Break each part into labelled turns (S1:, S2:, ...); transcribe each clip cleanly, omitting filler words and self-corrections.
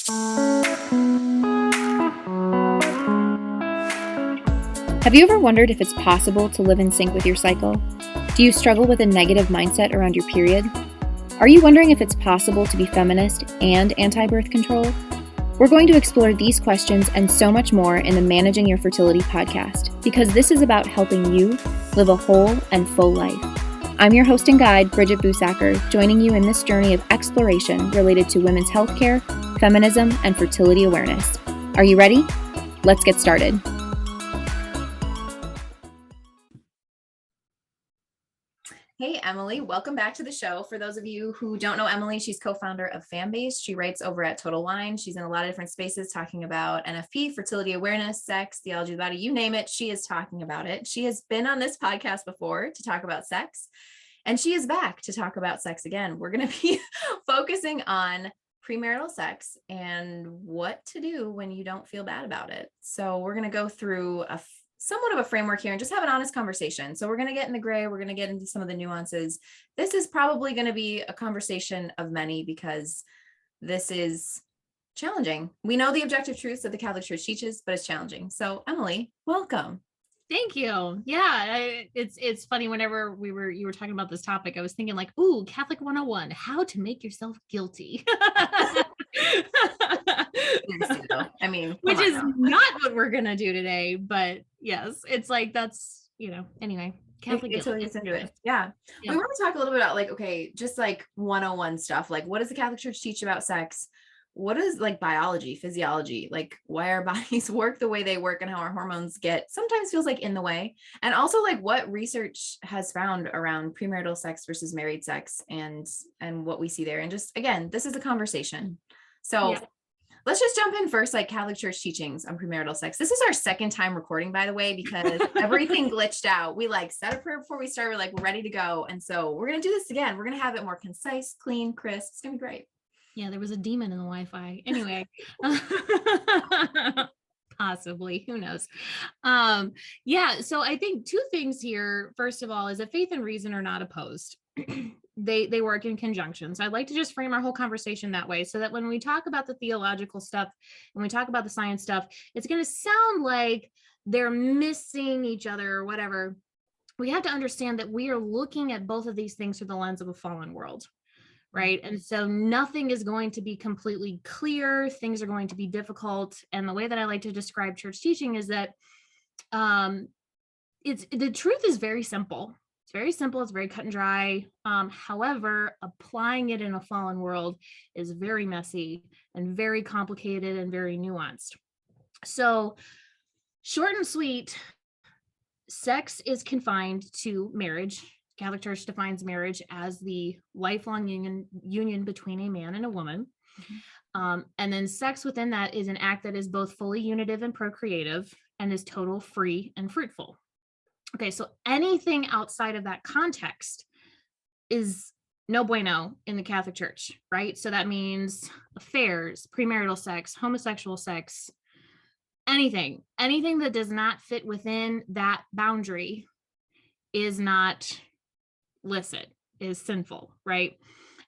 S1: Have you ever wondered if it's possible to live in sync with your cycle? Do you struggle with a negative mindset around your period? Are you wondering if it's possible to be feminist and anti-birth control? We're going to explore these questions and so much more in the Managing Your Fertility podcast, because this is about helping you live a whole and full life. I'm your host and guide, Bridget joining you in this journey of exploration related to women's healthcare, feminism, and fertility awareness. Are you ready? Let's get started. Hey, Emily, welcome back to the show. For those of you who don't know Emily, she's co-founder of FAbM Base. She writes over at Total Wine. She's in a lot of different spaces talking about NFP, fertility awareness, sex, theology of the body, you name it. She is talking about it. She has been on this podcast before to talk about sex, and she is back to talk about sex again. We're going to be focusing on premarital sex and what to do when you don't feel bad about it. So we're going to go through somewhat of a framework here and just have an honest conversation. So we're going to get in the gray. We're going to get into some of the nuances. This is probably going to be a conversation of many because this is challenging. We know the objective truths that the Catholic Church teaches, but it's challenging. So Emily, welcome.
S2: Thank you. Yeah, it's funny. Whenever you were talking about this topic, I was thinking like, ooh, Catholic 101, how to make yourself guilty.
S1: I mean,
S2: which is not what we're gonna do today, but yes, it's like that's anyway. Catholic
S1: guilty. Into it. Yeah. We want to talk a little bit about like, okay, just like 101 stuff. Like, what does the Catholic Church teach about sex? What is like biology, physiology, like why our bodies work the way they work and how our hormones get sometimes feels like in the way. And also like what research has found around premarital sex versus married sex and what we see there. And just, again, this is a conversation. So let's just jump in first, like Catholic Church teachings on premarital sex. This is our second time recording, by the way, because everything glitched out. We like set a prayer before we start. We're like, we're ready to go. And so we're going to do this again. We're going to have it more concise, clean, crisp. It's going to be great.
S2: Yeah, there was a demon in the Wi-Fi. Anyway, possibly, who knows? So I think two things here. First of all, is that faith and reason are not opposed. They work in conjunction. So I'd like to just frame our whole conversation that way, so that when we talk about the theological stuff and we talk about the science stuff, it's going to sound like they're missing each other or whatever. We have to understand that we are looking at both of these things through the lens of a fallen world. Right. And so nothing is going to be completely clear. Things are going to be difficult. And the way that I like to describe church teaching is that the truth is very simple. It's very simple. It's very cut and dry. However, applying it in a fallen world is very messy and very complicated and very nuanced. So short and sweet, sex is confined to marriage. Catholic Church defines marriage as the lifelong union between a man and a woman. Mm-hmm. And then sex within that is an act that is both fully unitive and procreative and is total, free, and fruitful. Okay, so anything outside of that context is no bueno in the Catholic Church, right? So that means affairs, premarital sex, homosexual sex, anything that does not fit within that boundary is not licit, is sinful, right?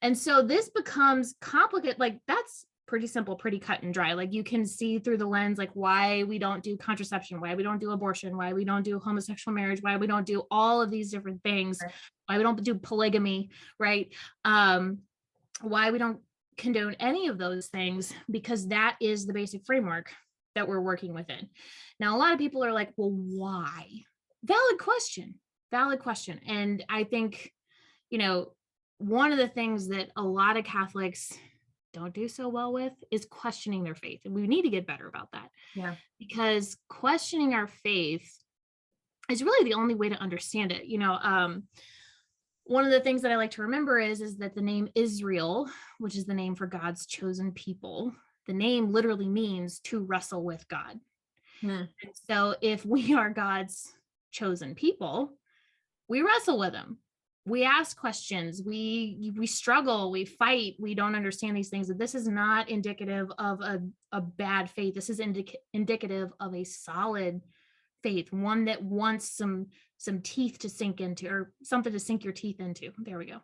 S2: And so this becomes complicated. Like that's pretty simple, pretty cut and dry. Like you can see through the lens, like why we don't do contraception, why we don't do abortion, why we don't do homosexual marriage, why we don't do all of these different things, why we don't do polygamy, right? Why we don't condone any of those things, because that is the basic framework that we're working within. Now, a lot of people are like, well, why? Valid question. And I think, one of the things that a lot of Catholics don't do so well with is questioning their faith. And we need to get better about that. Yeah. Because questioning our faith is really the only way to understand it. One of the things that I like to remember is that the name Israel, which is the name for God's chosen people, the name literally means to wrestle with God. And so if we are God's chosen people, we wrestle with him. We ask questions, we struggle, we fight, we don't understand these things. This is not indicative of a bad faith. This is indicative of a solid faith, one that wants some teeth to sink into, or something to sink your teeth into. There we go.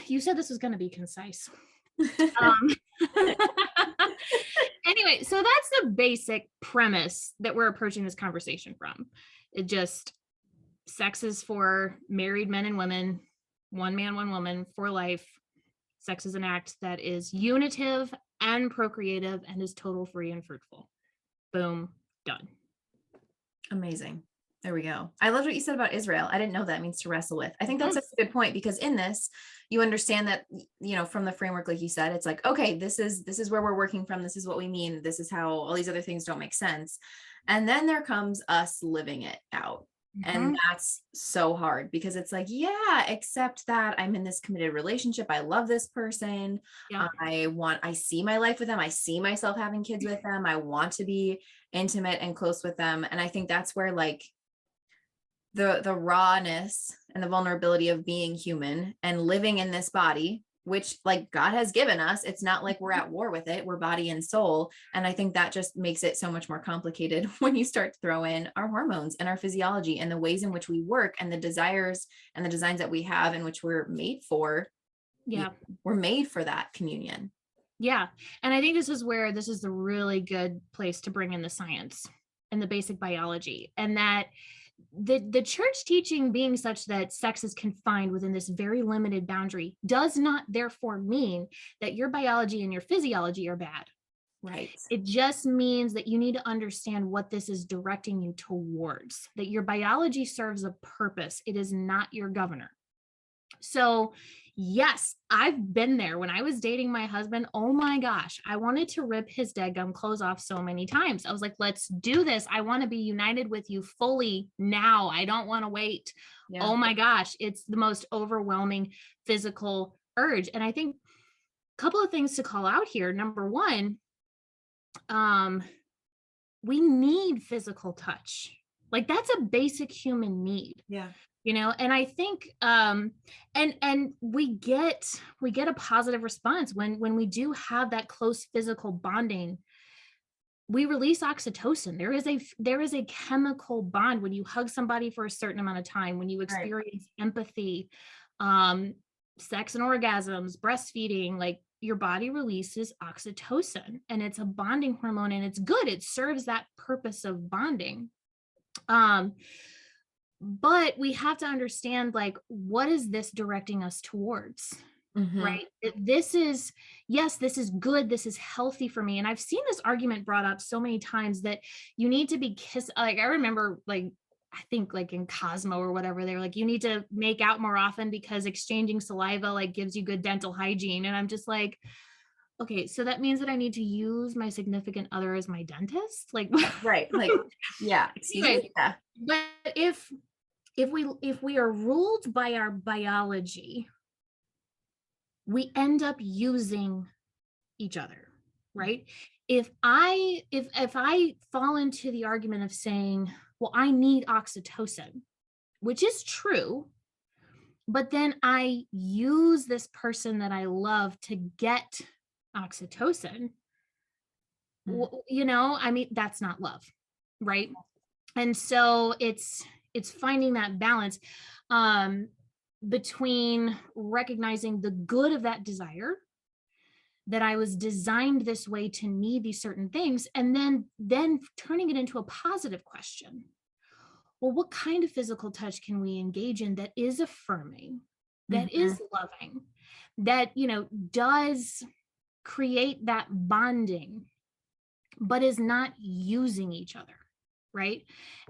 S2: You said this was going to be concise. basic premise that we're approaching this conversation from. It just, sex is for married men and women, one man, one woman for life. Sex is an act that is unitive and procreative and is total, free, and fruitful. Boom, done.
S1: Amazing. There we go. I loved what you said about Israel. I didn't know that means to wrestle with. I think that's a good point, because in this, you understand that, you know, from the framework, like you said, it's like, okay, this is where we're working from. This is what we mean. This is how all these other things don't make sense. And then there comes us living it out. And that's so hard, because it's like, yeah, except that I'm in this committed relationship. I love this person.
S2: Yeah.
S1: I see my life with them. I see myself having kids with them. I want to be intimate and close with them. And I think that's where like the rawness and the vulnerability of being human and living in this body, which like God has given us, it's not like we're at war with it. We're body and soul. And I think that just makes it so much more complicated when you start to throw in our hormones and our physiology and the ways in which we work and the desires and the designs that we have in which we're made for.
S2: Yeah.
S1: We're made for that communion.
S2: Yeah. And I think this is the really good place to bring in the science and the basic biology, and that the church teaching being such that sex is confined within this very limited boundary does not therefore mean that your biology and your physiology are bad.
S1: Right.
S2: It just means that you need to understand what this is directing you towards, that your biology serves a purpose. It is not your governor. So yes, I've been there. When I was dating my husband, oh my gosh, I wanted to rip his dadgum clothes off so many times. I was like, let's do this. I want to be united with you fully now. I don't want to wait. Yeah. Oh my gosh, it's the most overwhelming physical urge. And I think a couple of things to call out here. Number one, we need physical touch. Like that's a basic human need.
S1: Yeah.
S2: You know, and I think and we get a positive response when we do have that close physical bonding. We release oxytocin. There is a chemical bond when you hug somebody for a certain amount of time, when you experience empathy, sex and orgasms, breastfeeding, like your body releases oxytocin, and it's a bonding hormone, and it's good. It serves that purpose of bonding. But we have to understand, like, what is this directing us towards? Right? This is good. This is healthy for me. And I've seen this argument brought up so many times that you need to be kissed. Like, I remember, like, I think like in Cosmo or whatever, they're like, you need to make out more often because exchanging saliva like gives you good dental hygiene. And I'm just like, okay, so that means that I need to use my significant other as my dentist? Like,
S1: right. Like, yeah. Excuse me. Yeah.
S2: But if we are ruled by our biology, we end up using each other, right? If I fall into the argument of saying, well, I need oxytocin, which is true, but then I use this person that I love to get oxytocin, you know, I mean, that's not love, right? And so it's finding that balance between recognizing the good of that desire, that I was designed this way to need these certain things, and then turning it into a positive question. Well, what kind of physical touch can we engage in that is affirming, that is loving, that, you know, does create that bonding, but is not using each other? Right.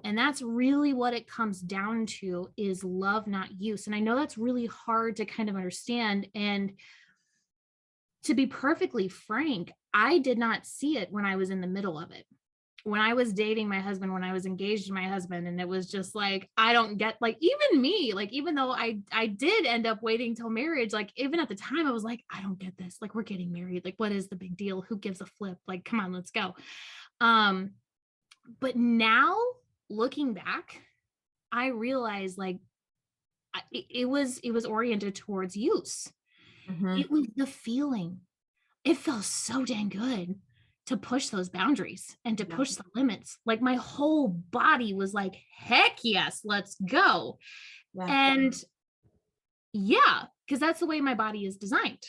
S2: And that's really what it comes down to, is love, not use. And I know that's really hard to kind of understand. And to be perfectly frank, I did not see it when I was in the middle of it. When I was dating my husband, when I was engaged to my husband, and it was just like, I don't get, like, even me, like, even though I did end up waiting till marriage, like, even at the time I was like, I don't get this. Like, we're getting married. Like, what is the big deal? Who gives a flip? Like, come on, let's go. But now looking back, I realized, like, it was oriented towards use. It was the feeling. It felt so dang good to push those boundaries and to push the limits. Like, my whole body was like, heck yes, let's go. And yeah, because that's the way my body is designed.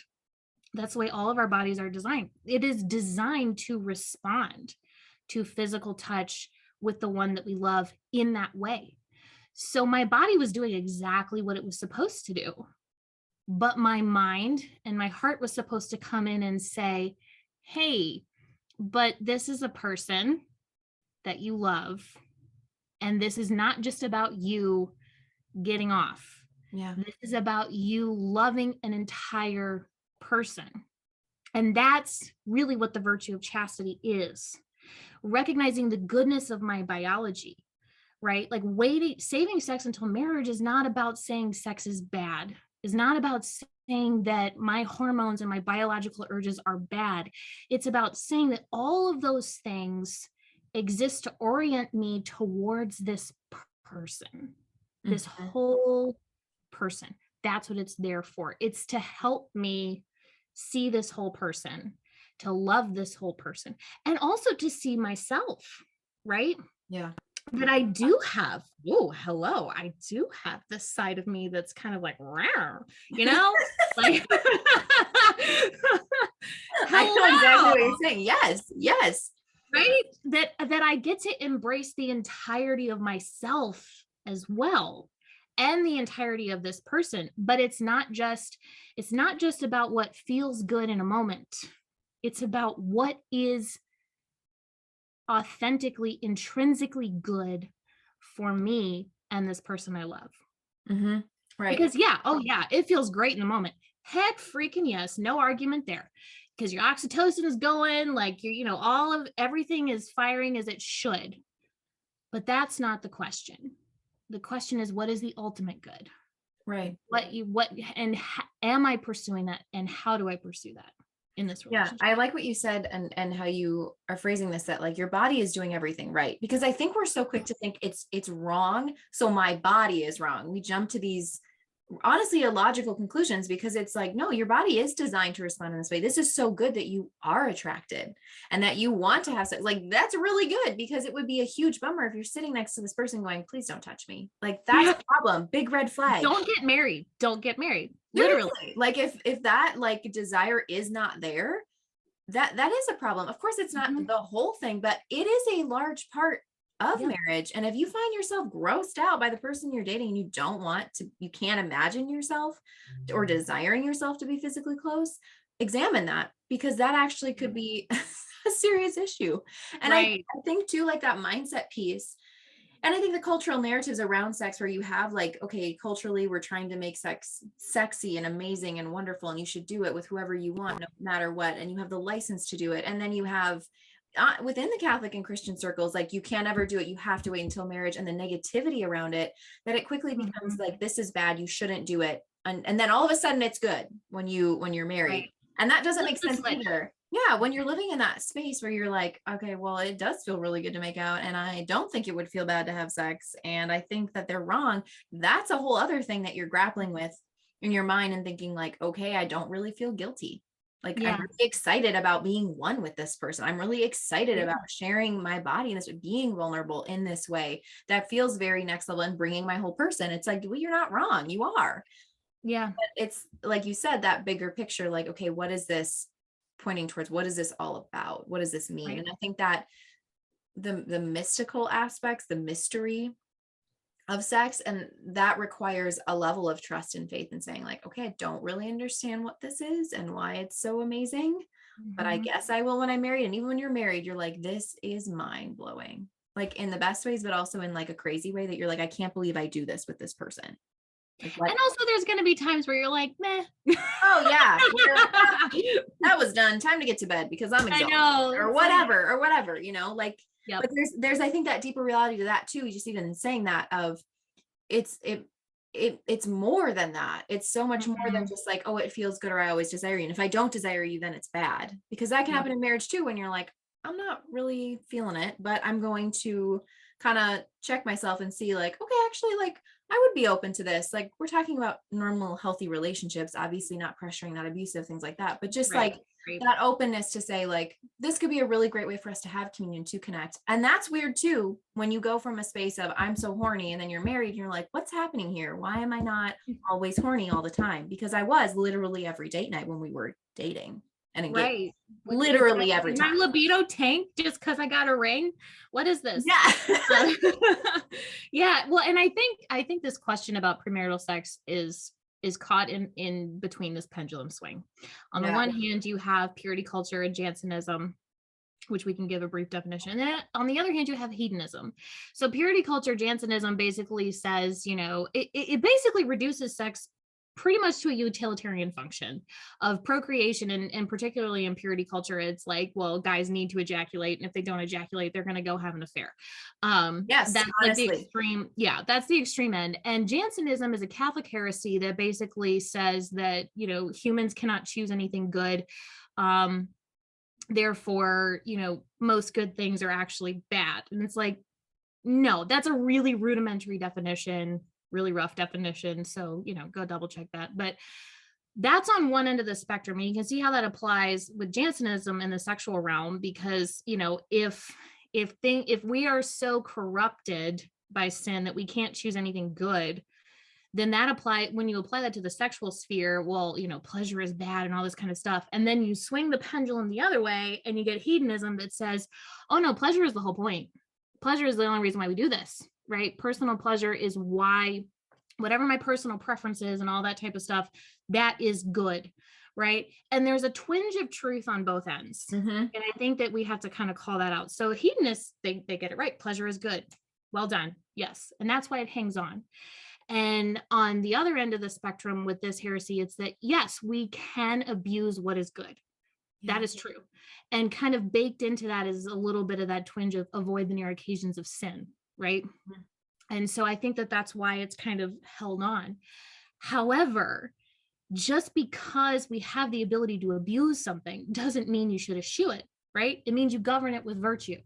S2: That's the way all of our bodies are designed. It is designed to respond to physical touch with the one that we love in that way. So my body was doing exactly what it was supposed to do. But my mind and my heart was supposed to come in and say, hey, but this is a person that you love. And this is not just about you getting off.
S1: Yeah.
S2: This is about you loving an entire person. And that's really what the virtue of chastity is. Recognizing the goodness of my biology, right? Like saving sex until marriage is not about saying sex is bad. Is not about saying that my hormones and my biological urges are bad. It's about saying that all of those things exist to orient me towards this person, this whole person. That's what it's there for. It's to help me see this whole person, to love this whole person, and also to see myself, right?
S1: Yeah.
S2: That I do have, I do have this side of me that's kind of like, rawr, you know, like,
S1: I know exactly what you're saying. Yes, yes.
S2: Right? That I get to embrace the entirety of myself as well, and the entirety of this person. But it's not just about what feels good in a moment. It's about what is authentically, intrinsically good for me and this person I love.
S1: Mm-hmm. Right.
S2: Because it feels great in the moment. Heck freaking yes, no argument there. Because your oxytocin is going, like all of everything is firing as it should. But that's not the question. The question is, what is the ultimate good?
S1: Right.
S2: Am I pursuing that, and how do I pursue that in this relationship?
S1: Yeah, I like what you said and how you are phrasing this, that like your body is doing everything right, because I think we're so quick to think it's wrong, so my body is wrong. We jump to these honestly illogical conclusions, because it's like, no, your body is designed to respond in this way. This is so good that you are attracted and that you want to have sex. Like, that's really good, because it would be a huge bummer if you're sitting next to this person going, please don't touch me. Like, that's a problem. Big red flag.
S2: Don't get married. Literally.
S1: Like if that like desire is not there, that is a problem. Of course, it's not the whole thing, but it is a large part of marriage. And if you find yourself grossed out by the person you're dating, and you can't imagine yourself or desiring yourself to be physically close, examine that, because that actually could be a serious issue. And I think too, like that mindset piece. And I think the cultural narratives around sex, where you have like, okay, culturally, we're trying to make sex sexy and amazing and wonderful, and you should do it with whoever you want, no matter what. And you have the license to do it. And then you have within the Catholic and Christian circles, like, you can't ever do it. You have to wait until marriage, and the negativity around it, that it quickly becomes like, this is bad, you shouldn't do it. And then all of a sudden it's good when you're married. Right. And that doesn't make sense either. Yeah, when you're living in that space where you're like, okay, well, it does feel really good to make out, and I don't think it would feel bad to have sex, and I think that they're wrong. That's a whole other thing that you're grappling with in your mind, and thinking like, okay, I don't really feel guilty. Like, I'm really excited about being one with this person. I'm really excited about sharing my body and this, being vulnerable in this way that feels very next level, and bringing my whole person. It's like, well, you're not wrong. You are. Yeah. But it's like you said, that bigger picture, like, okay, what is this pointing towards? What is this all about? What does this mean? Right. And I think that the mystical aspects, the mystery of sex, and that requires a level of trust and faith, and saying like, okay, I don't really understand what this is and why it's so amazing, but I guess I will when I'm married. And even when you're married, you're like, this is mind blowing, like in the best ways, but also in like a crazy way, that you're like, I can't believe I do this with this person.
S2: Like, and also there's going to be times where you're like, meh.
S1: Oh yeah. That was done. Time to get to bed because I'm exhausted. I know. Or whatever, like, but there's, I think, that deeper reality to that too. Just even saying that, of it's more than that. It's so much more than just like, oh, it feels good, or I always desire you. And if I don't desire you, then it's bad, because that can happen in marriage too, when you're like, I'm not really feeling it, but I'm going to kind of check myself and see like, okay, actually, like, I would be open to this. Like, we're talking about normal, healthy relationships, obviously not pressuring, not abusive, things like that, but just that openness to say like, this could be a really great way for us to have communion, to connect. And that's weird too, when you go from a space of I'm so horny, and then you're married and you're like, what's happening here? Why am I not always horny all the time? Because I was literally every date night when we were dating. and engage.
S2: Right.
S1: Literally every
S2: Is
S1: time.
S2: my libido tank just because I got a ring? What is this?
S1: Yeah.
S2: Yeah. Well, and I think this question about premarital sex is caught in between this pendulum swing. On the one hand, you have purity culture and Jansenism, which we can give a brief definition. And then on the other hand, you have hedonism. So purity culture, Jansenism basically says, you know, it basically reduces sex pretty much to a utilitarian function of procreation. And particularly in purity culture, it's like, well, guys need to ejaculate. And if they don't ejaculate, they're going to go have an affair.
S1: Yes,
S2: that's
S1: honestly.
S2: like the extreme. Yeah, that's the extreme end. And Jansenism is a Catholic heresy that basically says that, you know, humans cannot choose anything good. Therefore, you know, most good things are actually bad. And it's like, no, that's a really rudimentary definition, really rough definition. So, you know, go double check that. But that's on one end of the spectrum. And you can see how that applies with Jansenism in the sexual realm, because, you know, if we are so corrupted by sin that we can't choose anything good, then when you apply that to the sexual sphere, well, you know, pleasure is bad and all this kind of stuff. And then you swing the pendulum the other way and you get hedonism that says, oh no, pleasure is the whole point. Pleasure is the only reason why we do this, right? Personal pleasure is why, whatever my personal preferences and all that type of stuff, that is good, right? And there's a twinge of truth on both ends. And I think that we have to kind of call that out. So hedonists, they get it right. Pleasure is good. Well done. Yes. And that's why it hangs on. And on the other end of the spectrum with this heresy, it's that, yes, we can abuse what is good. Yeah. That is true. And kind of baked into that is a little bit of that twinge of avoid the near occasions of sin, right? And so I think that that's why it's kind of held on. However, just because we have the ability to abuse something doesn't mean you should eschew it, right? It means you govern it with virtue,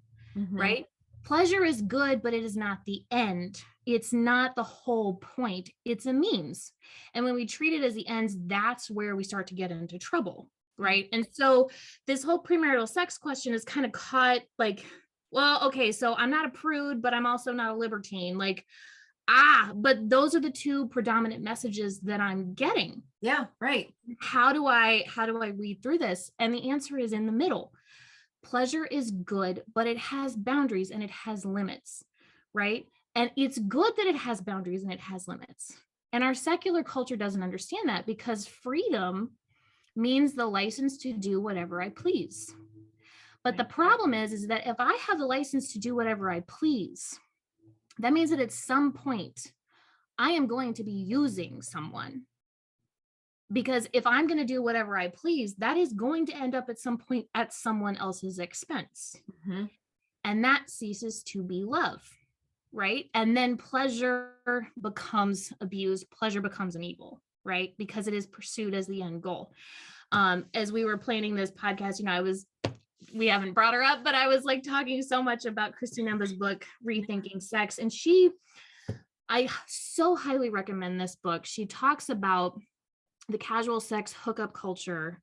S2: right? Pleasure is good, but it is not the end. It's not the whole point. It's a means. And when we treat it as the ends, that's where we start to get into trouble, right? And so this whole premarital sex question is kind of caught like, well, okay, so I'm not a prude, but I'm also not a libertine. Like, but those are the two predominant messages that I'm getting.
S1: Yeah, right.
S2: How do I read through this? And the answer is in the middle. Pleasure is good, but it has boundaries and it has limits, right? And it's good that it has boundaries and it has limits. And our secular culture doesn't understand that, because freedom means the license to do whatever I please. But the problem is that if I have the license to do whatever I please, that means that at some point I am going to be using someone. Because if I'm going to do whatever I please, that is going to end up at some point at someone else's expense. And that ceases to be love, right? And then pleasure becomes abused. Pleasure becomes an evil, right? Because it is pursued as the end goal. As we were planning this podcast, you know, we haven't brought her up, but I was like talking so much about Christine Emba's book, Rethinking Sex. And I so highly recommend this book. She talks about the casual sex hookup culture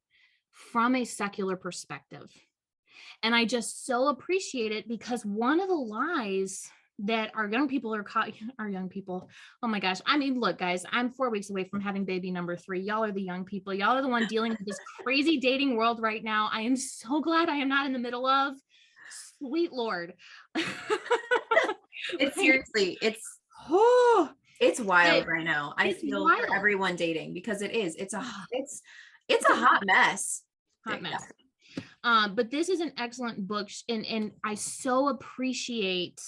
S2: from a secular perspective. And I just so appreciate it, because one of the lies that our young people are caught, our young people, oh my gosh. I mean, look, guys, I'm 4 weeks away from having baby number 3. Y'all are the young people. Y'all are the one dealing with this crazy dating world right now. I am so glad I am not in the middle of. Sweet Lord.
S1: It's seriously, it's wild right now. I feel wild for everyone dating, because it's a hot mess.
S2: Hot mess. But this is an excellent book, and I so appreciate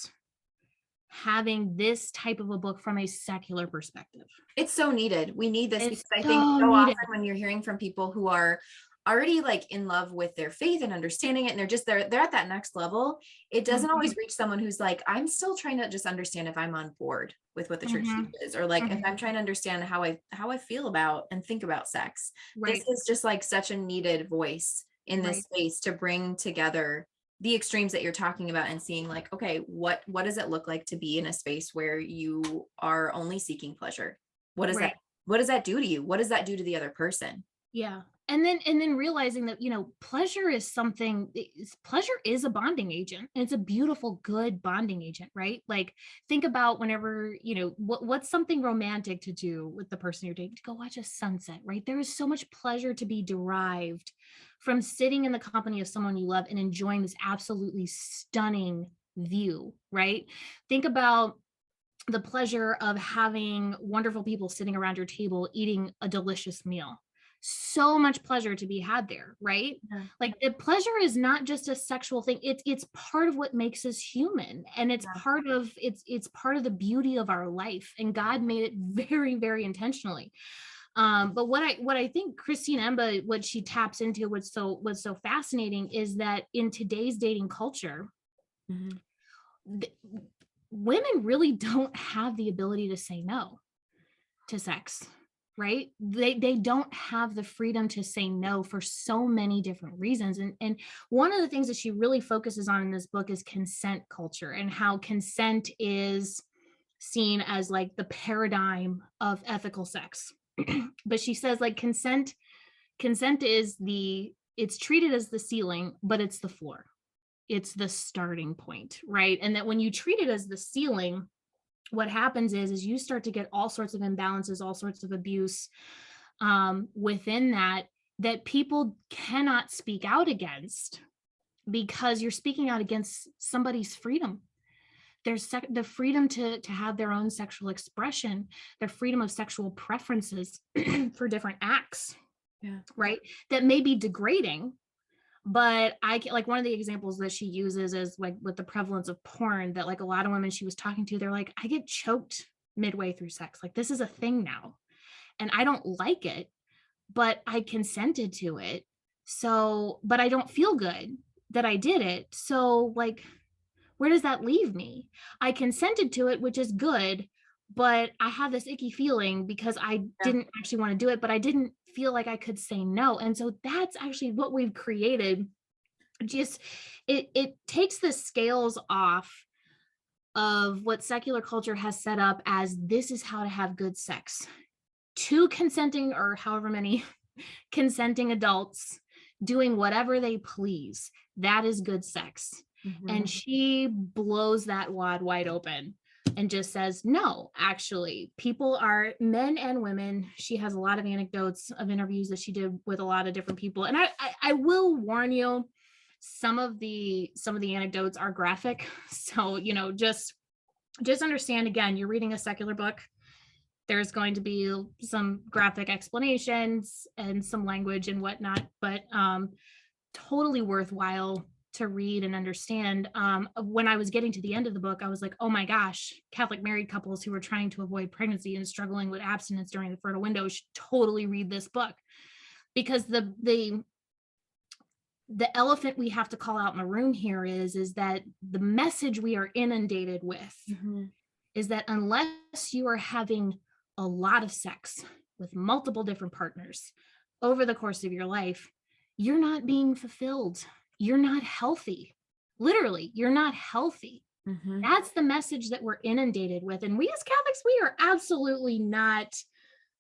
S2: having this type of a book from a secular perspective.
S1: It's so needed. We need this, because I think so often when you're hearing from people who are already like in love with their faith and understanding it, and they're at that next level, it doesn't always reach someone who's like, I'm still trying to just understand if I'm on board with what the church is, or like if I'm trying to understand how I feel about and think about sex. This is just like such a needed voice in this space to bring together the extremes that you're talking about, and seeing like, okay, what does it look like to be in a space where you are only seeking pleasure? What does that do to you? What does that do to the other person?
S2: Yeah. and then realizing that, pleasure is pleasure is a bonding agent, and it's a beautiful, good bonding agent, right? Like, think about whenever, what's something romantic to do with the person you're dating, to go watch a sunset, right? There is so much pleasure to be derived from sitting in the company of someone you love and enjoying this absolutely stunning view, right? Think about the pleasure of having wonderful people sitting around your table eating a delicious meal. So much pleasure to be had there, right?
S1: Yeah.
S2: Like, the pleasure is not just a sexual thing. It's part of what makes us human, and it's part of the beauty of our life. And God made it very, very intentionally. But what I think Christine Emba, what she taps into, what's so fascinating, is that in today's dating culture, women really don't have the ability to say no to sex, right? They don't have the freedom to say no for so many different reasons. And one of the things that she really focuses on in this book is consent culture, and how consent is seen as like the paradigm of ethical sex. But she says, like, consent is it's treated as the ceiling, but it's the floor. It's the starting point, right? And that when you treat it as the ceiling, what happens is you start to get all sorts of imbalances, all sorts of abuse within that people cannot speak out against, because you're speaking out against somebody's freedom. There's the freedom to have their own sexual expression, their freedom of sexual preferences for different acts, right? That may be degrading. But like, one of the examples that she uses is like with the prevalence of porn, that like a lot of women she was talking to, they're like, I get choked midway through sex. Like, this is a thing now, and I don't like it, but I consented to it. So, but I don't feel good that I did it. So, like, where does that leave me? I consented to it, which is good, but I have this icky feeling because I didn't actually want to do it, but I didn't feel like I could say no. And so that's actually what we've created. Just it takes the scales off of what secular culture has set up as this is how to have good sex. Two consenting, or however many consenting adults doing whatever they please, that is good sex. And she blows that wad wide open and just says, no, actually, people are men and women. She has a lot of anecdotes of interviews that she did with a lot of different people. And I will warn you, some of the anecdotes are graphic. So, just understand, again, you're reading a secular book. There's going to be some graphic explanations and some language and whatnot, but totally worthwhile to read and understand. When I was getting to the end of the book, I was like, oh my gosh, Catholic married couples who are trying to avoid pregnancy and struggling with abstinence during the fertile window should totally read this book, because the elephant we have to call out in the room here is that the message we are inundated with is that unless you are having a lot of sex with multiple different partners over the course of your life, you're not being fulfilled. You're not healthy. Literally, you're not healthy. That's the message that we're inundated with. And we as Catholics, we are absolutely not,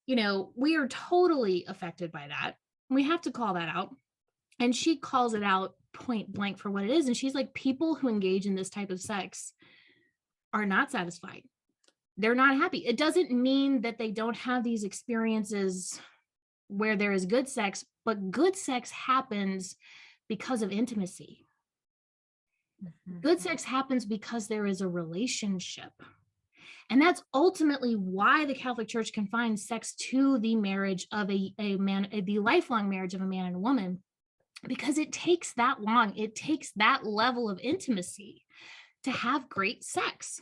S2: we are totally affected by that. We have to call that out. And she calls it out point blank for what it is. And she's like, people who engage in this type of sex are not satisfied. They're not happy. It doesn't mean that they don't have these experiences where there is good sex, but good sex happens because of intimacy. Good sex happens because there is a relationship. And that's ultimately why the Catholic Church confines sex to the marriage of a man, the lifelong marriage of a man and a woman, because it takes that long. It takes that level of intimacy to have great sex.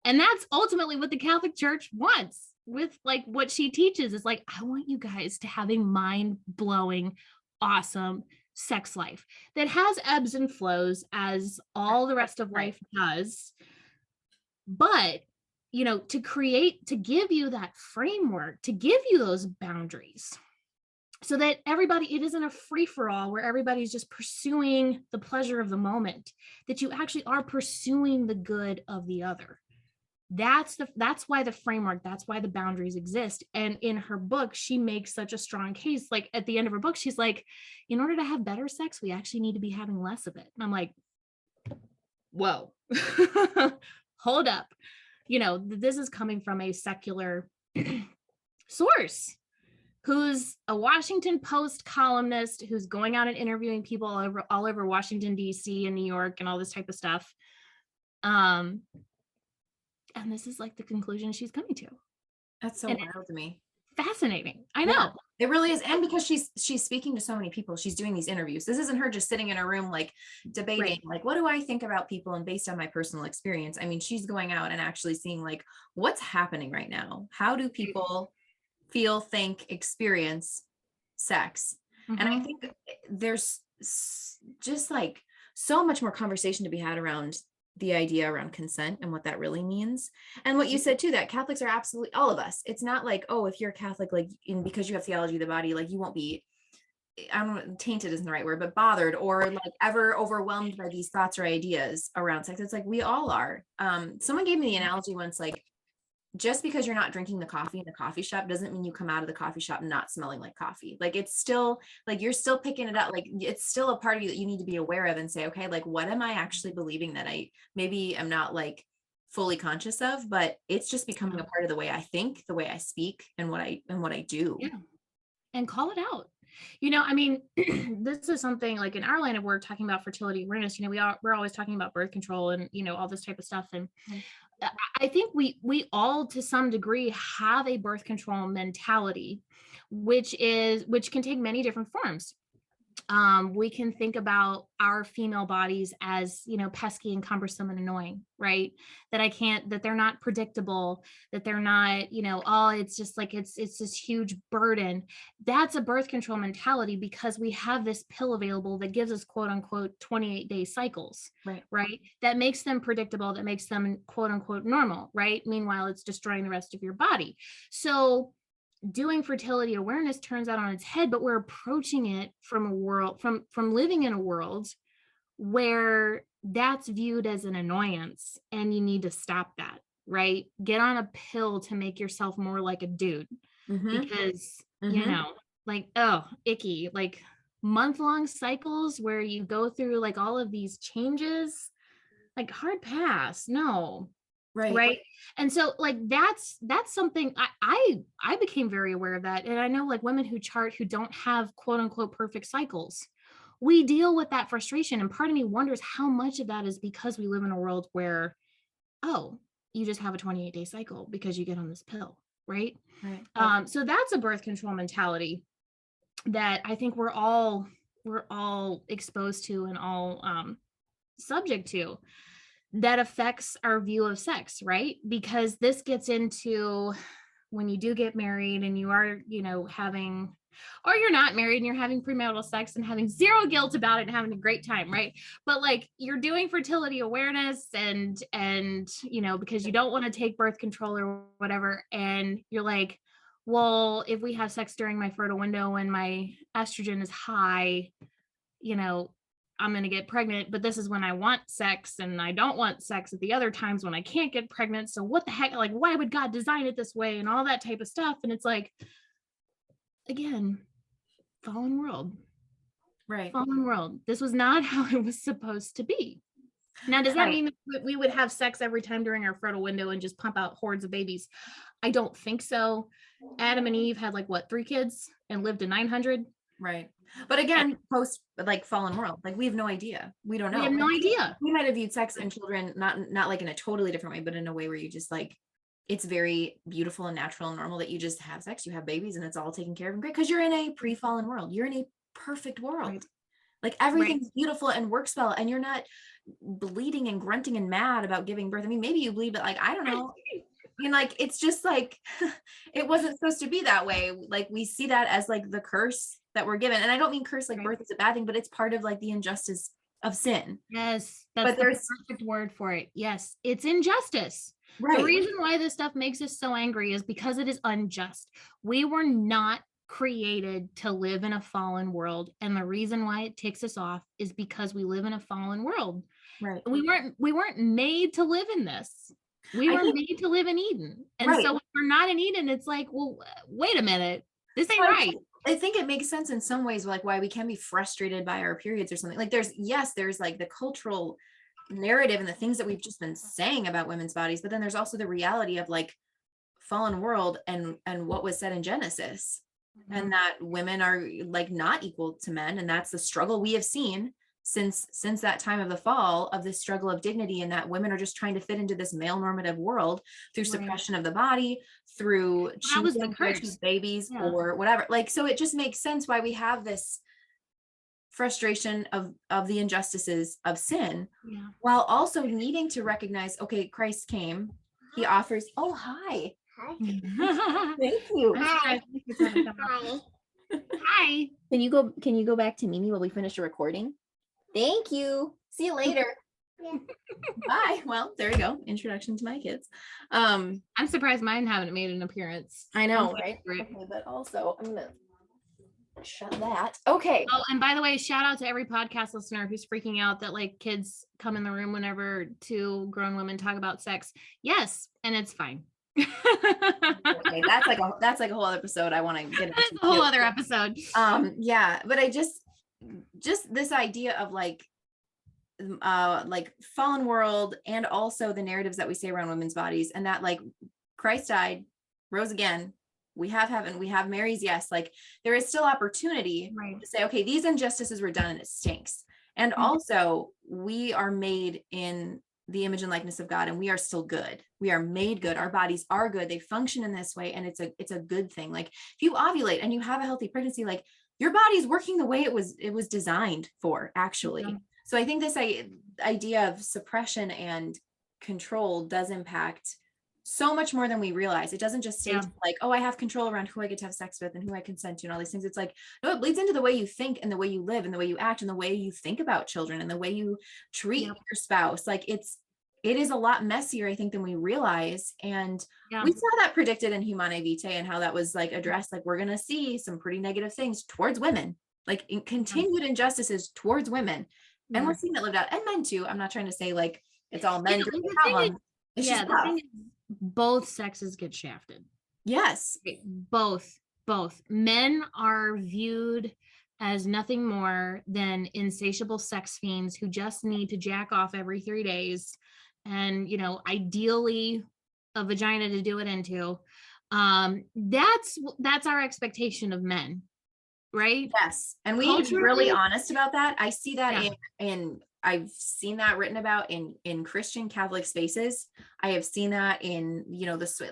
S2: And that's ultimately what the Catholic Church wants with like what she teaches. Is like, I want you guys to have a mind-blowing, awesome sex life that has ebbs and flows, as all the rest of life does. But, to give you that framework, to give you those boundaries, so that it isn't a free-for-all where everybody's just pursuing the pleasure of the moment, that you actually are pursuing the good of the other. That's why the framework, that's why the boundaries exist. And in her book, she makes such a strong case. Like at the end of her book, she's like, in order to have better sex, we actually need to be having less of it. And I'm like, whoa, hold up. This is coming from a secular source who's a Washington Post columnist who's going out and interviewing people all over Washington, D.C. and New York and all this type of stuff. And this is like the conclusion she's coming to.
S1: That's so wild to me.
S2: Fascinating. I know.
S1: Yeah, it really is. And because she's speaking to so many people, she's doing these interviews. This isn't her just sitting in her room, like debating, right, like, what do I think about people? And based on my personal experience, I mean, she's going out and actually seeing like what's happening right now. How do people feel, think, experience sex? Mm-hmm. And I think there's just like so much more conversation to be had around the idea around consent and what that really means. And what you said too, that Catholics are absolutely, all of us, it's not like, oh, if you're Catholic, like because you have theology of the body, like you won't be, I don't know, tainted isn't the right word, but bothered or like ever overwhelmed by these thoughts or ideas around sex. It's like, we all are. Someone gave me the analogy once, like, just because you're not drinking the coffee in the coffee shop doesn't mean you come out of the coffee shop not smelling like coffee. Like it's still like, you're still picking it up. Like it's still a part of you that you need to be aware of and say, okay, like what am I actually believing that I maybe am not like fully conscious of, but it's just becoming a part of the way I think, the way I speak and what I do.
S2: Yeah. And call it out. I mean, this is something like in our line of work, talking about fertility awareness, we're always talking about birth control and, all this type of stuff. And I think we all to some degree have a birth control mentality, which can take many different forms. We can think about our female bodies as, pesky and cumbersome and annoying, right? That they're not predictable, that they're not, oh, it's just like, it's this huge burden. That's a birth control mentality because we have this pill available that gives us quote unquote 28-day cycles, right? That makes them predictable, that makes them quote unquote normal, right? Meanwhile, it's destroying the rest of your body. So doing fertility awareness turns out on its head, but we're approaching it from living in a world where that's viewed as an annoyance and you need to stop that, right? Get on a pill to make yourself more like a dude because, like, oh, icky, like month-long cycles where you go through like all of these changes, like hard pass. No. Right. And so like, that's something I became very aware of that. And I know like women who don't have quote unquote perfect cycles, we deal with that frustration. And part of me wonders how much of that is because we live in a world where, oh, you just have a 28-day cycle because you get on this pill. Right. So that's a birth control mentality that I think we're all exposed to and all subject to, that affects our view of sex, right? Because this gets into when you do get married and you are, having, or you're not married and you're having premarital sex and having zero guilt about it and having a great time, right? But like you're doing fertility awareness and because you don't want to take birth control or whatever, and you're like, well, if we have sex during my fertile window and my estrogen is high, I'm going to get pregnant, but this is when I want sex and I don't want sex at the other times when I can't get pregnant. So what the heck, like, why would God design it this way and all that type of stuff? And it's like, again, fallen world, right? Fallen world. This was not how it was supposed to be. Now, does that mean that we would have sex every time during our fertile window and just pump out hordes of babies? I don't think so. Adam and Eve had like 3 kids and lived to 900.
S1: Right. But again, post like fallen world, like we have no idea. We don't know.
S2: We have no idea.
S1: We might have viewed sex and children, not like in a totally different way, but in a way where you just like, it's very beautiful and natural and normal that you just have sex, you have babies and it's all taken care of and great. Cause you're in a pre-fallen world. You're in a perfect world. Right. Like everything's beautiful and works well. And you're not bleeding and grunting and mad about giving birth. I mean, maybe you bleed, but like, I don't know. I mean, like, it's just like, it wasn't supposed to be that way. Like we see that as like the curse that we're given. And I don't mean curse like birth is a bad thing, but it's part of like the injustice of sin.
S2: Yes. That's the perfect word for it. Yes. It's injustice. Right. The reason why this stuff makes us so angry is because it is unjust. We were not created to live in a fallen world. And the reason why it ticks us off is because we live in a fallen world. Right. We weren't made to live in this. We
S1: I
S2: were
S1: think,
S2: made to live in Eden. And
S1: right.
S2: so if we're not in Eden, it's like, well, wait a minute, this ain't
S1: So
S2: right.
S1: I think it makes sense in some ways, like why we can be frustrated by our periods or something. Like there's like the cultural narrative and the things that we've just been saying about women's bodies, but then there's also the reality of like fallen world and what was said in Genesis, and that women are like not equal to men, and that's the struggle we have seen since that time of the fall, of this struggle of dignity, and that women are just trying to fit into this male normative world through suppression of the body, through
S2: That was the
S1: choosing
S2: curse.
S1: babies or whatever. Like, so it just makes sense why we have this frustration of the injustices of sin, while also needing to recognize, okay, Christ came, he offers, oh, hi. Thank you.
S2: Hi. Hi.
S1: Can you go back to Mimi while we finish the recording? Thank you. See you later. Bye. Well, there you go. Introduction to my kids.
S2: I'm surprised mine haven't made an appearance.
S1: I know, right? Okay, but also I'm gonna shut that. Okay.
S2: Oh, and by the way, shout out to every podcast listener who's freaking out that like kids come in the room whenever two grown women talk about sex. Yes, and it's fine.
S1: Okay, that's like a whole other episode I want to get into.
S2: A whole other episode.
S1: Yeah, but I just this idea of like fallen world, and also the narratives that we say around women's bodies, and that like Christ died, rose again, we have heaven, we have Mary's, yes, like there is still opportunity to say, okay, these injustices were done and it stinks, and also we are made in the image and likeness of God, and we are still good. We are made good. Our bodies are good. They function in this way, and it's a good thing. Like if you ovulate and you have a healthy pregnancy, like your body's working the way it was designed for, actually. So I think this idea of suppression and control does impact so much more than we realize. It doesn't just say like, oh, I have control around who I get to have sex with and who I consent to and all these things. It's like, no, it bleeds into the way you think and the way you live and the way you act and the way you think about children and the way you treat your spouse. Like it is a lot messier, I think, than we realize. And we saw that predicted in Humanae Vitae and how that was like addressed. Like we're going to see some pretty negative things towards women, like continued injustices towards women. And we're seeing it lived out, and men too. I'm not trying to say like it's all men doing the problem. It's just
S2: the thing is, both sexes get shafted.
S1: Yes.
S2: Both men are viewed as nothing more than insatiable sex fiends who just need to jack off every 3 days, and ideally a vagina to do it into. That's our expectation of men, right?
S1: Yes. And we are really honest about that. I see that in I've seen that written about in Christian Catholic spaces. I have seen that in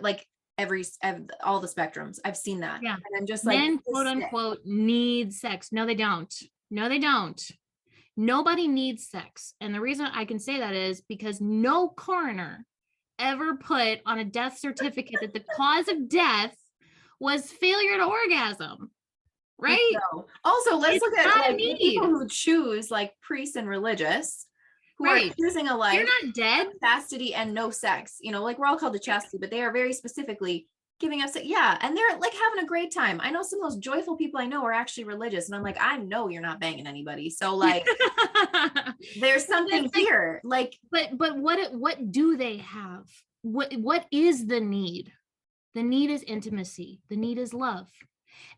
S1: like all the spectrums. I've seen that. And I'm just like,
S2: men quote unquote need sex. No, they don't. Nobody needs sex. And the reason I can say that is because no coroner ever put on a death certificate that the cause of death was failure to orgasm. Right.
S1: So, also, let's look at like people who choose, like priests and religious, who are choosing a life.
S2: You're not dead.
S1: Chastity and no sex. Like we're all called to chastity, but they are very specifically giving up sex. Yeah, and they're like having a great time. I know some of those joyful people I know are actually religious, and I'm like, I know you're not banging anybody. So like, there's something here. Like,
S2: but what do they have? What is the need? The need is intimacy. The need is love.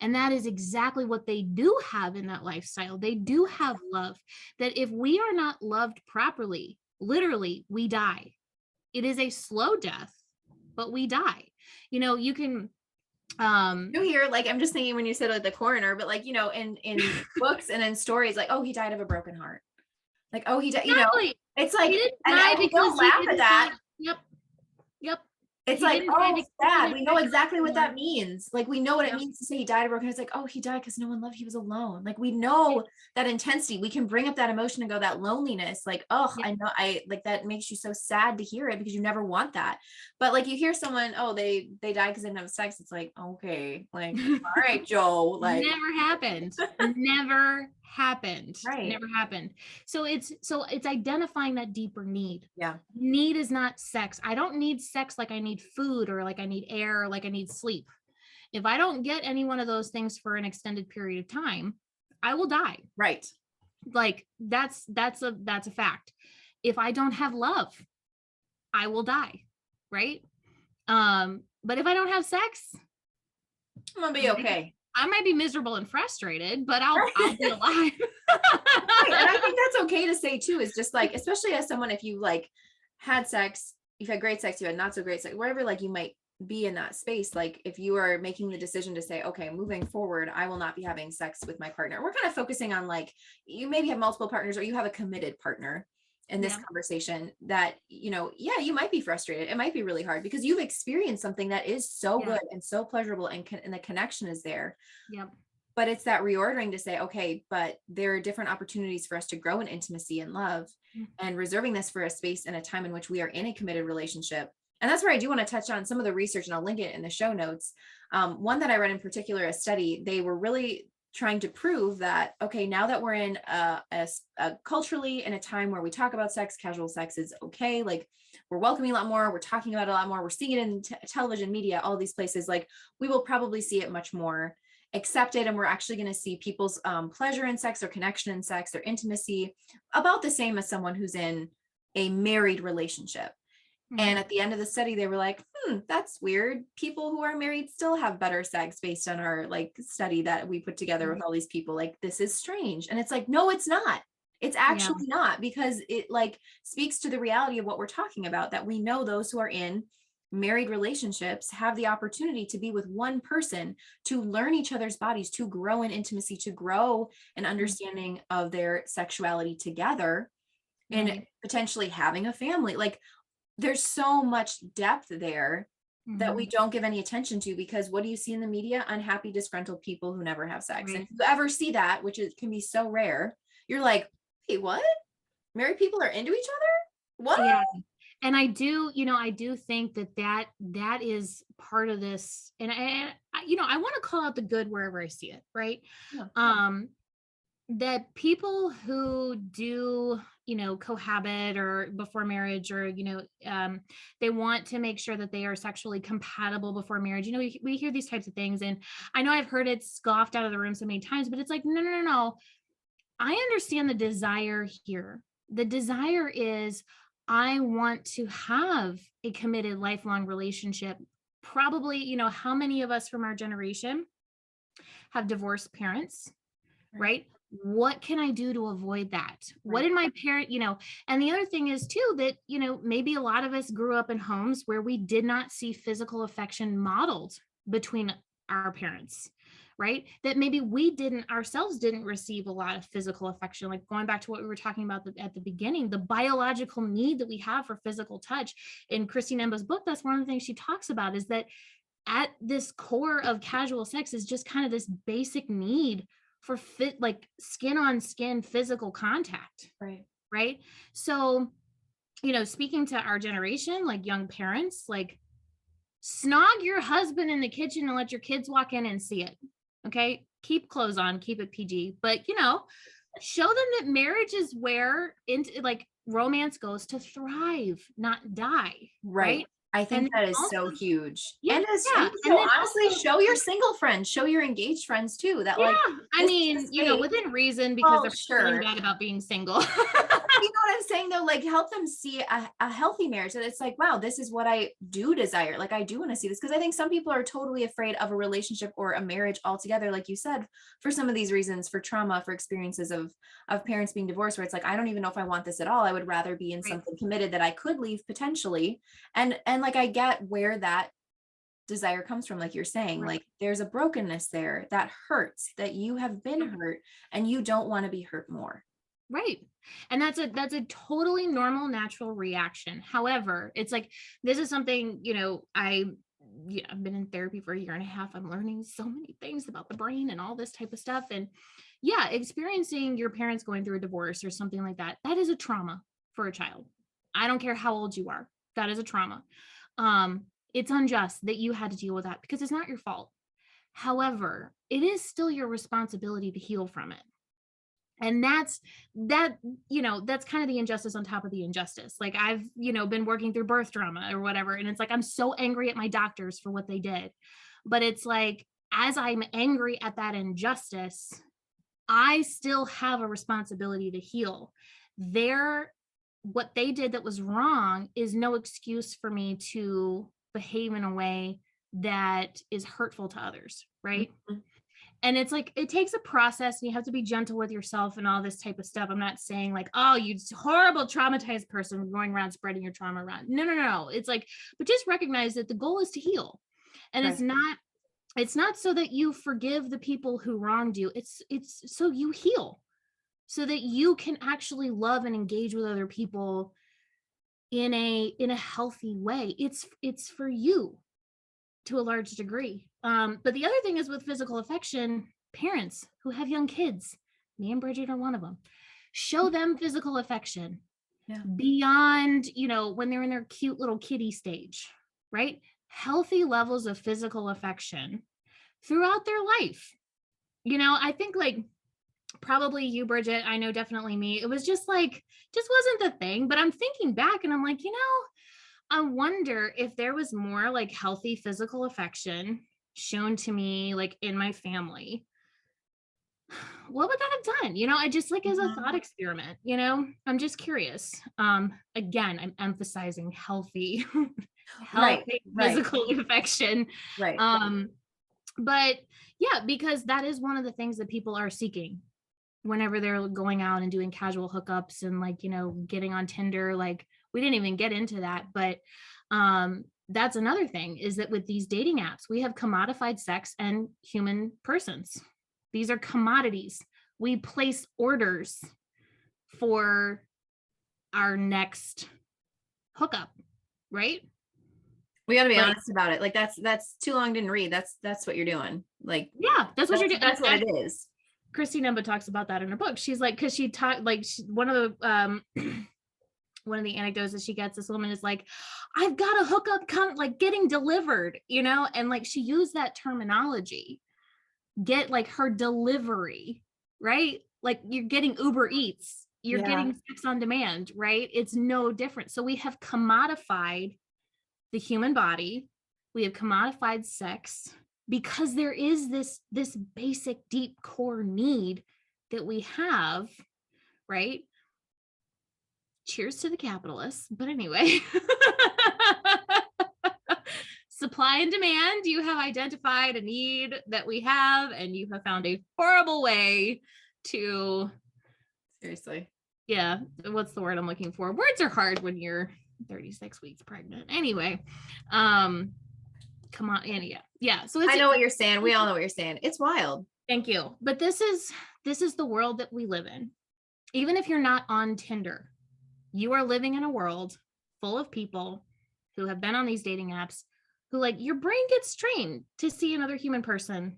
S2: And that is exactly what they do have in that lifestyle. They do have love. That if we are not loved properly, literally, we die. It is a slow death, but we die. You can
S1: you hear, like, I'm just thinking when you said like the coroner, but like, in books and in stories, like, oh, he died of a broken heart. Like, oh, he died, it's like, and we don't laugh at that.
S2: Yep.
S1: It's like, oh, sad. We know exactly what that means. Like, we know what it means to say he died of broken. It's like, oh, he died because no one loved. He was alone. Like, we know that intensity. We can bring up that emotion and go, that loneliness. Like, oh, I know. Like, that makes you so sad to hear it because you never want that. But like, you hear someone, oh, they died because they didn't have sex. It's like, okay, like, all right, Joe. Like,
S2: never happened. Never happened.
S1: Right.
S2: Never happened. So it's identifying that deeper need.
S1: Yeah.
S2: Need is not sex. I don't need sex like I need food or like I need air or like I need sleep. If I don't get any one of those things for an extended period of time, I will die.
S1: Right.
S2: Like that's a fact. If I don't have love, I will die. right? But if I don't have sex,
S1: I'm gonna be okay.
S2: I might be miserable and frustrated, but I'll be alive.
S1: Right. And I think that's okay to say too, is just like, especially as someone, if you like had sex, you've had great sex, you had not so great sex, wherever like you might be in that space, like if you are making the decision to say, okay, moving forward, I will not be having sex with my partner. We're kind of focusing on like, you maybe have multiple partners or you have a committed partner in this conversation that, you know, yeah, you might be frustrated. It might be really hard because you've experienced something that is so good and so pleasurable, and the connection is there.
S2: Yep.
S1: But it's that reordering to say, okay, but there are different opportunities for us to grow in intimacy and love, and reserving this for a space and a time in which we are in a committed relationship. And that's where I do want to touch on some of the research, and I'll link it in the show notes. One that I read in particular, a study, they were really trying to prove that, okay, now that we're in a culturally in a time where we talk about sex, casual sex is okay. Like we're welcoming a lot more, we're talking about it a lot more, we're seeing it in television, media, all these places, like we will probably see it much more accepted, and we're actually going to see people's pleasure in sex, or connection in sex, or intimacy about the same as someone who's in a married relationship. And at the end of the study, they were like, that's weird. People who are married still have better sex based on our like study that we put together with all these people. Like, this is strange. And it's like, no, it's not. It's actually not, because it like speaks to the reality of what we're talking about, that we know those who are in married relationships have the opportunity to be with one person, to learn each other's bodies, to grow in intimacy, to grow an understanding of their sexuality together, and potentially having a family. Like there's so much depth there that we don't give any attention to, because what do you see in the media? Unhappy, disgruntled people who never have sex. And if you ever see that, which can be so rare, you're like, hey, what? Married people are into each other? What?
S2: Yeah. And I do think that is part of this. And I want to call out the good wherever I see it, right? That people who do, cohabit or before marriage, or, they want to make sure that they are sexually compatible before marriage. We hear these types of things, and I know I've heard it scoffed out of the room so many times, but it's like, no. I understand the desire here. The desire is, I want to have a committed lifelong relationship. Probably, how many of us from our generation have divorced parents, right? What can I do to avoid that? What did my parent, and the other thing is too, that, maybe a lot of us grew up in homes where we did not see physical affection modeled between our parents, right? That maybe we ourselves didn't receive a lot of physical affection. Like going back to what we were talking about at the beginning, the biological need that we have for physical touch. In Christine Emba's book, that's one of the things she talks about, is that at this core of casual sex is just kind of this basic need for like skin on skin physical contact. Right. So, speaking to our generation, like young parents, like snog your husband in the kitchen and let your kids walk in and see it. Okay. Keep clothes on, keep it PG, but show them that marriage is where like romance goes to thrive, not die. Right.
S1: I think that is so huge.
S2: Yeah,
S1: and honestly, show your single friends, show your engaged friends too. That like,
S2: I mean, within reason, because they're feeling bad about being single.
S1: You know what I'm saying though? Like help them see a healthy marriage. That it's like, wow, this is what I do desire. Like I do want to see this, because I think some people are totally afraid of a relationship or a marriage altogether. Like you said, for some of these reasons, for trauma, for experiences of parents being divorced, where it's like, I don't even know if I want this at all. I would rather be in something committed that I could leave potentially. And like, I get where that desire comes from. Like you're saying, like there's a brokenness there that hurts, that you have been hurt and you don't want to be hurt more.
S2: Right. And that's a totally normal, natural reaction. However, it's like, this is something, I've been in therapy for a year and a half. I'm learning so many things about the brain and all this type of stuff. And experiencing your parents going through a divorce or something like that, that is a trauma for a child. I don't care how old you are. That is a trauma. It's unjust that you had to deal with that, because it's not your fault. However, it is still your responsibility to heal from it. And that's kind of the injustice on top of the injustice. Like I've, been working through birth trauma or whatever. And it's like, I'm so angry at my doctors for what they did. But it's like, as I'm angry at that injustice, I still have a responsibility to heal. Their what they did that was wrong is no excuse for me to behave in a way that is hurtful to others, right?
S1: Mhm.
S2: And it's like, it takes a process and you have to be gentle with yourself and all this type of stuff. I'm not saying like, oh, you horrible traumatized person going around spreading your trauma around. No. It's like, but just recognize that the goal is to heal. And
S1: Right.
S2: it's not so that you forgive the people who wronged you. It's so you heal, so that you can actually love and engage with other people in a healthy way. It's for you to a large degree. But the other thing is with physical affection, parents who have young kids, me and Bridget are one of them, show them physical affection beyond, when they're in their cute little kitty stage, right? Healthy levels of physical affection throughout their life. I think like probably you, Bridget, I know definitely me. It was just wasn't the thing, but I'm thinking back and I'm like, I wonder if there was more like healthy physical affection shown to me, like in my family, what would that have done? I just like as a thought experiment, I'm just curious. Again, I'm emphasizing healthy, healthy physical affection.
S1: Right.
S2: But yeah, because that is one of the things that people are seeking whenever they're going out and doing casual hookups and like, getting on Tinder. Like we didn't even get into that, but that's another thing, is that with these dating apps, we have commodified sex and human persons. These are commodities. We place orders for our next hookup, right?
S1: We got to be honest about it. Like that's too long didn't read. That's what you're doing. Like,
S2: yeah, that's what you're doing.
S1: That's what it is.
S2: Christine Emba talks about that in her book. She's like, because she taught like one of the one of the anecdotes that she gets, this woman is like, I've got a hookup like getting delivered, and like she used that terminology, get like her delivery, right? Like you're getting Uber Eats, you're getting sex on demand, right? It's no different. So we have commodified the human body, we have commodified sex, because there is this basic deep core need that we have, right? Cheers to the capitalists. But anyway, supply and demand, you have identified a need that we have, and you have found a horrible way to,
S1: seriously,
S2: yeah, what's the word I'm looking for? Words are hard when you're 36 weeks pregnant. Anyway, come on, and yeah. So
S1: I know what you're saying. We all know what you're saying. It's wild.
S2: Thank you. But this is the world that we live in. Even if you're not on Tinder, you are living in a world full of people who have been on these dating apps who, like, your brain gets trained to see another human person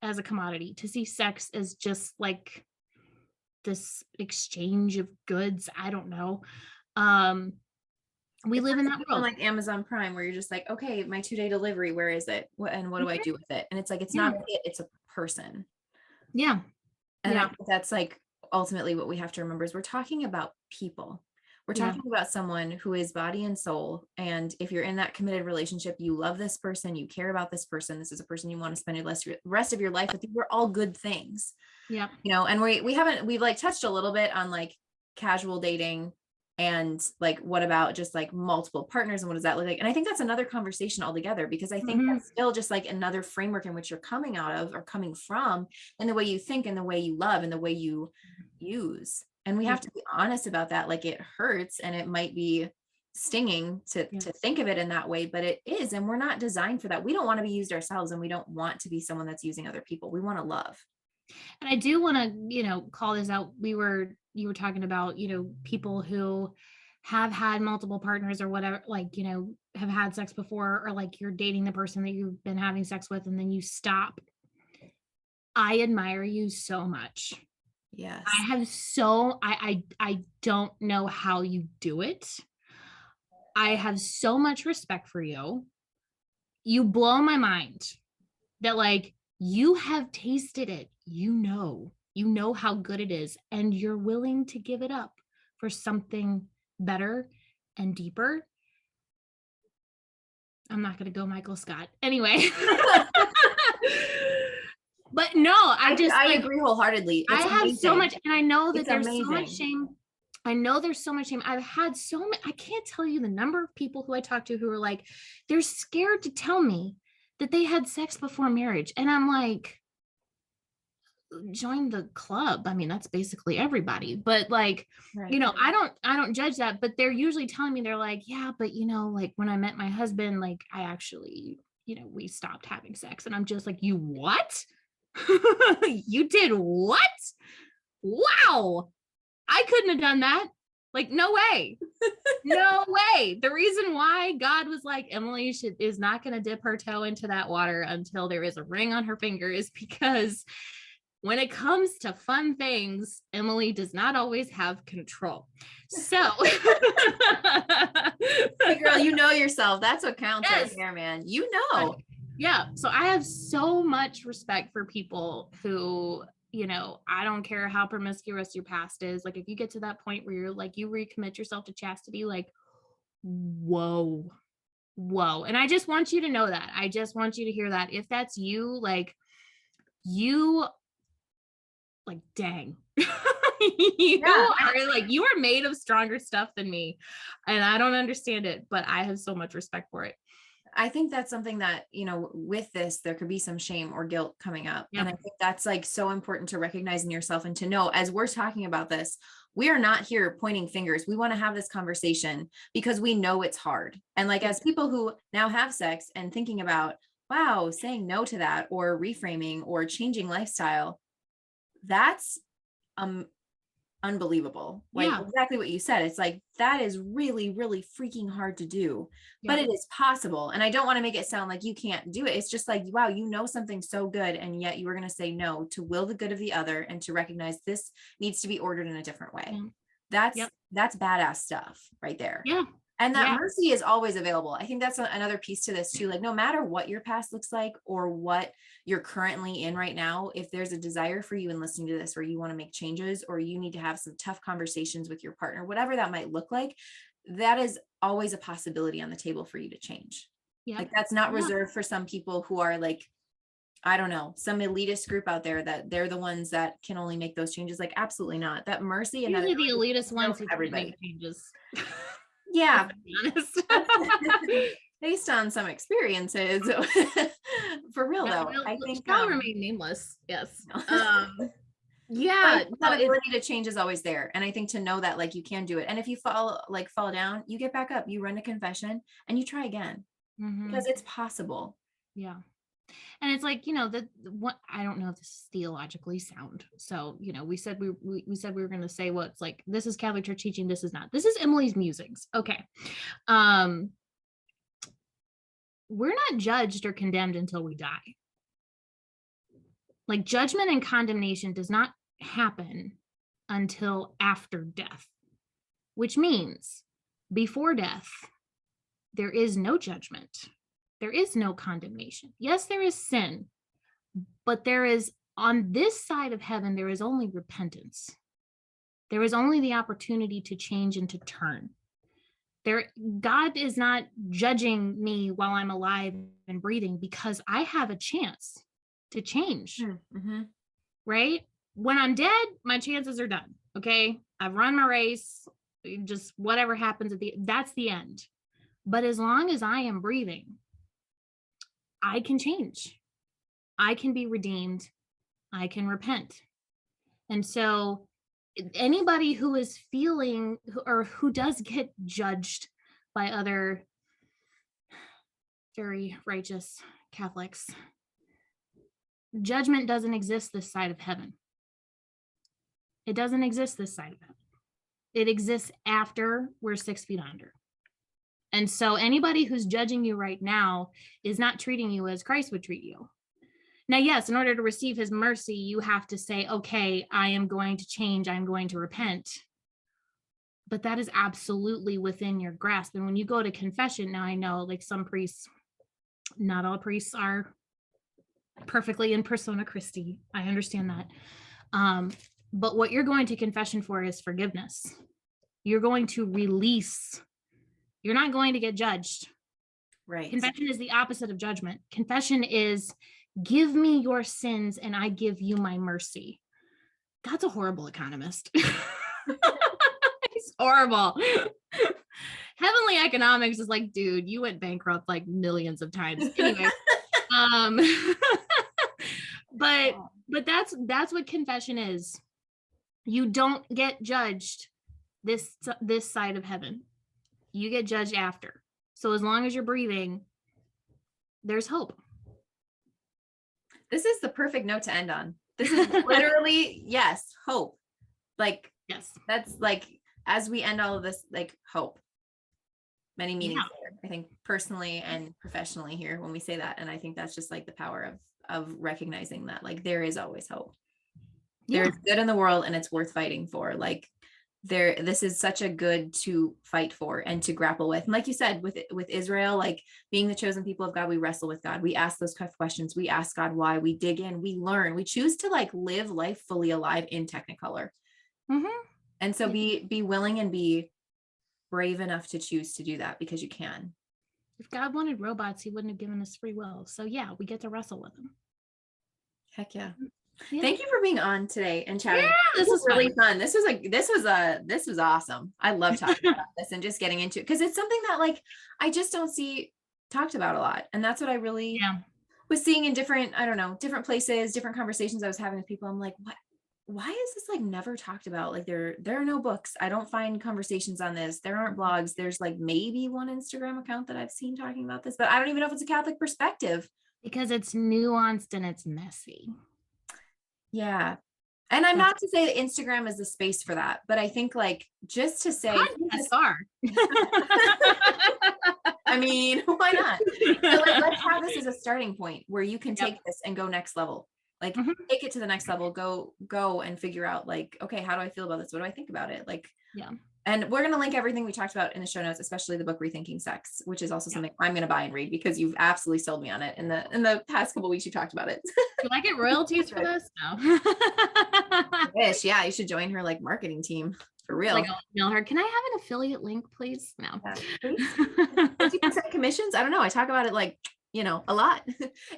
S2: as a commodity, to see sex as just like this exchange of goods. I don't know. We live in that world.
S1: Like Amazon Prime, where you're just like, okay, my 2-day delivery, where is it? And what do I do with it? And it's like, it's not it, it's a person.
S2: Yeah.
S1: And I think that's like ultimately what we have to remember, is we're talking about people. We're talking about someone who is body and soul. And if you're in that committed relationship, you love this person, you care about this person, this is a person you want to spend the rest of your life with. We're all good things.
S2: Yeah.
S1: And we've like touched a little bit on like casual dating, and like, what about just like multiple partners, and what does that look like? And I think that's another conversation altogether, because I think that's still just like another framework in which you're coming out of, or coming from, and the way you think, and the way you love, and the way you use. And we have to be honest about that. Like, it hurts, and it might be stinging to think of it in that way, but it is. And we're not designed for that. We don't want to be used ourselves, and we don't want to be someone that's using other people. We want to love.
S2: And I do want to, call this out. You were talking about, people who have had multiple partners or whatever, like, have had sex before, or like you're dating the person that you've been having sex with and then you stop. I admire you so much.
S1: Yes.
S2: I don't know how you do it. I have so much respect for you. You blow my mind that, like, you have tasted it. You know how good it is, and you're willing to give it up for something better and deeper. I'm not going to go Michael Scott. Anyway. But no, I agree wholeheartedly. I have so much, and I know that there's so much shame. I know there's so much shame. I've had so many, I can't tell you the number of people who I talk to who are like, they're scared to tell me that they had sex before marriage. And I'm like, join the club. I mean, that's basically everybody, but like,
S1: Right.
S2: you know, I don't judge that, but they're usually telling me, they're like, yeah, but you know, like when I met my husband, like I actually, you know, we stopped having sex. And I'm just like, you what? You did what? Wow. I couldn't have done that. Like, no way. No way. The reason why God was like, Emily is not going to dip her toe into that water until there is a ring on her finger is because when it comes to fun things, Emily does not always have control. So,
S1: Hey girl, you know yourself. That's what counts right
S2: yes.
S1: there, man. You know.
S2: Yeah. So I have so much respect for people who, you know, I don't care how promiscuous your past is. Like, if you get to that point where you're like, you recommit yourself to chastity, like, whoa. And I just want you to know that. I just want you to hear that. If that's you, like, dang. You are made of stronger stuff than me. And I don't understand it, but I have so much respect for it.
S1: I think that's something that, you know, with this, there could be some shame or guilt coming up.
S2: Yep.
S1: And I think that's like so important to recognize in yourself and to know as we're talking about this, we are not here pointing fingers. We want to have this conversation because we know it's hard. And like, as people who now have sex and thinking about, wow, saying no to that or reframing or changing lifestyle, that's unbelievable. Like exactly what you said. It's like, that is really, really freaking hard to do, but it is possible. And I don't want to make it sound like you can't do it. It's just like, wow, you know something so good. And yet you were going to say no to will the good of the other and to recognize this needs to be ordered in a different way. That's badass stuff right there.
S2: Yeah.
S1: And that mercy is always available. I think that's another piece to this too. Like, no matter what your past looks like or what you're currently in right now, if there's a desire for you in listening to this, where you want to make changes, or you need to have some tough conversations with your partner, whatever that might look like, that is always a possibility on the table for you to change. Like, that's not reserved for some people who are like, I don't know, some elitist group out there that they're the ones that can only make those changes. Like, absolutely not. That mercy and
S2: usually the elitist ones who can make changes.
S1: Yeah. Based on some experiences. For real though, I think
S2: shall remain nameless. Yes.
S1: That ability to change is always there. And I think to know that, like, you can do it. And if you fall down, you get back up, you run a confession and you try again because it's possible. Yeah.
S2: And it's like, you know, what, I don't know if this is theologically sound. So, you know, we said we were going to say what's like, this is Catholic Church teaching. This is not. This is Emily's musings. Okay. We're not judged or condemned until we die. Like, judgment and condemnation does not happen until after death, which means before death, there is no judgment. There is no condemnation. Yes, there is sin, but there is, on this side of heaven, there is only repentance. There is only the opportunity to change and to turn. God is not judging me while I'm alive and breathing because I have a chance to change, right? When I'm dead, my chances are done. Okay. I've run my race, just whatever happens that's the end. But as long as I am breathing, I can change. I can be redeemed. I can repent. And so anybody who is feeling or who does get judged by other very righteous Catholics, judgment doesn't exist this side of heaven. It doesn't exist this side of heaven. It exists after we're 6 feet under. And so anybody who's judging you right now is not treating you as Christ would treat you. Now, yes, in order to receive his mercy, you have to say, okay, I am going to change. I'm going to repent. But that is absolutely within your grasp. And when you go to confession, now I know, like, some priests, not all priests are perfectly in persona Christi. I understand that. But what you're going to confession for is forgiveness. You're going to release. You're not going to get judged.
S1: Right.
S2: Confession is the opposite of judgment. Confession is, give me your sins and I give you my mercy. God's a horrible economist. horrible. Heavenly economics is like, dude, you went bankrupt like millions of times. Anyway, but that's what confession is. You don't get judged this side of heaven. You get judged after. So as long as you're breathing, there's hope.
S1: This is the perfect note to end on. This is literally, yes, hope. Like,
S2: yes,
S1: that's like, as we end all of this, like, hope. Many meanings there, I think, personally and professionally here when we say that. And I think that's just like the power of recognizing that, like, there is always hope. There's good in the world and it's worth fighting for. Like, this is such a good to fight for and to grapple with. And like you said, with Israel, like being the chosen people of God, we wrestle with God. We ask those tough questions. We ask God why. We dig in. We learn. We choose to like live life fully alive in Technicolor. And so be willing and be brave enough to choose to do that, because you can.
S2: If God wanted robots, he wouldn't have given us free will. So yeah, we get to wrestle with them.
S1: Heck yeah. Thank you for being on today and chatting.
S2: Yeah, this was
S1: really fun. This was awesome. I love talking about this and just getting into it, because it's something that like I just don't see talked about a lot. And that's what I really was seeing in different places, different conversations I was having with people. I'm like, why is this like never talked about? Like there are no books. I don't find conversations on this. There aren't blogs. There's like maybe one Instagram account that I've seen talking about this, but I don't even know if it's a Catholic perspective.
S2: Because it's nuanced and it's messy.
S1: Yeah. And I'm not to say that Instagram is the space for that, but I think like just to say, I mean, why not? So like, let's have this as a starting point where you can take this and go next level. Like take it to the next level, go and figure out like, okay, how do I feel about this? What do I think about it? Like, and we're going to link everything we talked about in the show notes, especially the book Rethinking Sex, which is also something I'm going to buy and read, because you've absolutely sold me on it in the past couple of weeks. You talked about it.
S2: Do I get royalties for this? No.
S1: I wish. Yeah. You should join her like marketing team for real.
S2: Like, I'll email her. Can I have an affiliate link, please? No.
S1: 50% commissions. I don't know. I talk about it like, a lot.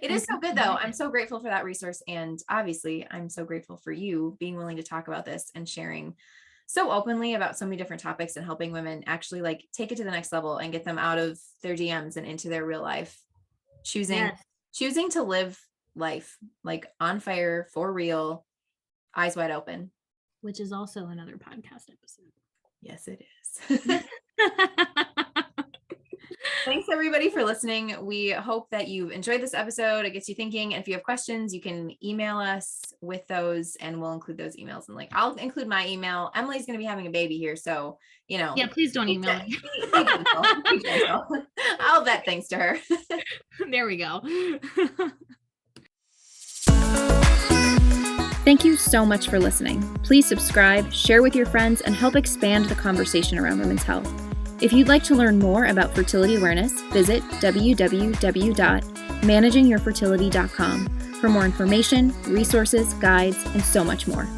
S1: It is so good though. I'm so grateful for that resource. And obviously I'm so grateful for you being willing to talk about this and sharing so openly about so many different topics and helping women actually like take it to the next level and get them out of their DMs and into their real life, choosing to live life like on fire, for real, eyes wide open.
S2: Which is also another podcast episode.
S1: Yes, it is. Thanks everybody for listening. We hope that you've enjoyed this episode. It gets you thinking. And if you have questions, you can email us with those and we'll include those emails. And like, I'll include my email. Emily's going to be having a baby here. So,
S2: yeah, please don't email me.
S1: I'll vet things to her.
S2: There we go.
S3: Thank you so much for listening. Please subscribe, share with your friends, and help expand the conversation around women's health. If you'd like to learn more about fertility awareness, visit www.managingyourfertility.com for more information, resources, guides, and so much more.